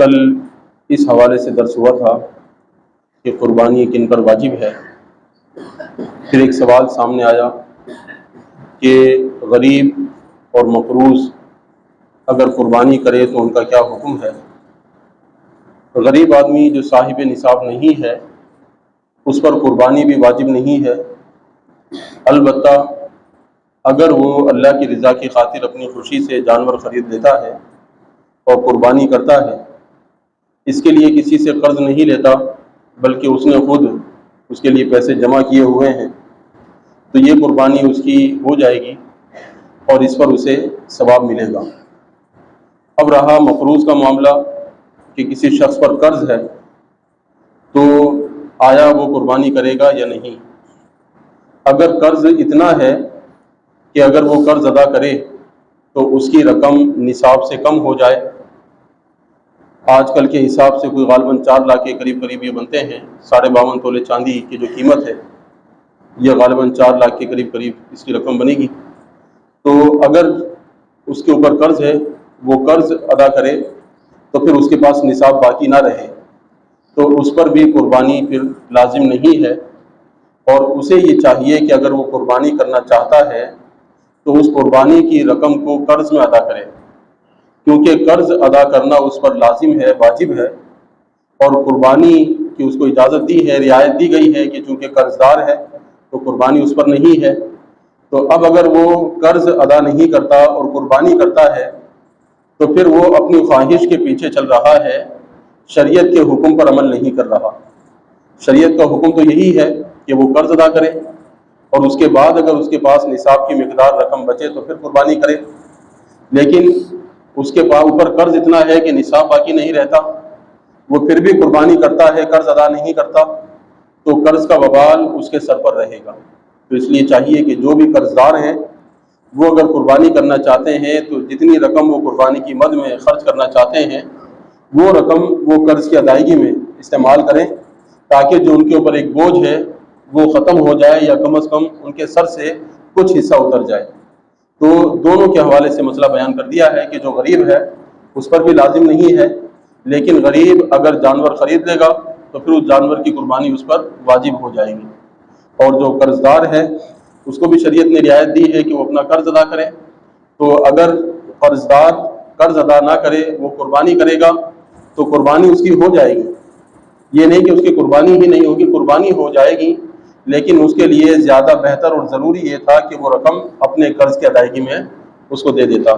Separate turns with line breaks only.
کل اس حوالے سے درس ہوا تھا کہ قربانی کن پر واجب ہے. پھر ایک سوال سامنے آیا کہ غریب اور مقروض اگر قربانی کرے تو ان کا کیا حکم ہے. غریب آدمی جو صاحب نصاب نہیں ہے اس پر قربانی بھی واجب نہیں ہے. البتہ اگر وہ اللہ کی رضا کی خاطر اپنی خوشی سے جانور خرید لیتا ہے اور قربانی کرتا ہے، اس کے لیے کسی سے قرض نہیں لیتا بلکہ اس نے خود اس کے لیے پیسے جمع کیے ہوئے ہیں، تو یہ قربانی اس کی ہو جائے گی اور اس پر اسے ثواب ملے گا. اب رہا مقروض کا معاملہ کہ کسی شخص پر قرض ہے تو آیا وہ قربانی کرے گا یا نہیں. اگر قرض اتنا ہے کہ اگر وہ قرض ادا کرے تو اس کی رقم نصاب سے کم ہو جائے، آج کل کے حساب سے کوئی غالباً 4 لاکھ کے قریب یہ بنتے ہیں. 52.5 تولے چاندی کی جو قیمت ہے یہ غالباً 4 لاکھ کے قریب اس کی رقم بنے گی. تو اگر اس کے اوپر قرض ہے وہ قرض ادا کرے تو پھر اس کے پاس نصاب باقی نہ رہے تو اس پر بھی قربانی پھر لازم نہیں ہے. اور اسے یہ چاہیے کہ اگر وہ قربانی کرنا چاہتا ہے تو اس قربانی کی رقم کو قرض میں ادا کرے، کیونکہ قرض ادا کرنا اس پر لازم ہے، واجب ہے. اور قربانی کی اس کو اجازت دی ہے، رعایت دی گئی ہے کہ چونکہ قرض دار ہے تو قربانی اس پر نہیں ہے. تو اب اگر وہ قرض ادا نہیں کرتا اور قربانی کرتا ہے تو پھر وہ اپنی خواہش کے پیچھے چل رہا ہے، شریعت کے حکم پر عمل نہیں کر رہا. شریعت کا حکم تو یہی ہے کہ وہ قرض ادا کرے اور اس کے بعد اگر اس کے پاس نصاب کی مقدار رقم بچے تو پھر قربانی کرے. لیکن اس کے اوپر قرض اتنا ہے کہ نصاب باقی نہیں رہتا، وہ پھر بھی قربانی کرتا ہے، قرض ادا نہیں کرتا، تو قرض کا وبال اس کے سر پر رہے گا. تو اس لیے چاہیے کہ جو بھی قرض دار ہیں وہ اگر قربانی کرنا چاہتے ہیں تو جتنی رقم وہ قربانی کی مد میں خرچ کرنا چاہتے ہیں وہ رقم وہ قرض کی ادائیگی میں استعمال کریں، تاکہ جو ان کے اوپر ایک بوجھ ہے وہ ختم ہو جائے یا کم از کم ان کے سر سے کچھ حصہ اتر جائے. تو دونوں کے حوالے سے مسئلہ بیان کر دیا ہے کہ جو غریب ہے اس پر بھی لازم نہیں ہے، لیکن غریب اگر جانور خرید لے گا تو پھر اس جانور کی قربانی اس پر واجب ہو جائے گی. اور جو قرض دار ہے اس کو بھی شریعت نے رعایت دی ہے کہ وہ اپنا قرض ادا کرے. تو اگر قرض دار قرض ادا نہ کرے وہ قربانی کرے گا تو قربانی اس کی ہو جائے گی. یہ نہیں کہ اس کی قربانی ہی نہیں ہوگی، قربانی ہو جائے گی، لیکن اس کے لیے زیادہ بہتر اور ضروری یہ تھا کہ وہ رقم اپنے قرض کی ادائیگی میں اس کو دے دیتا.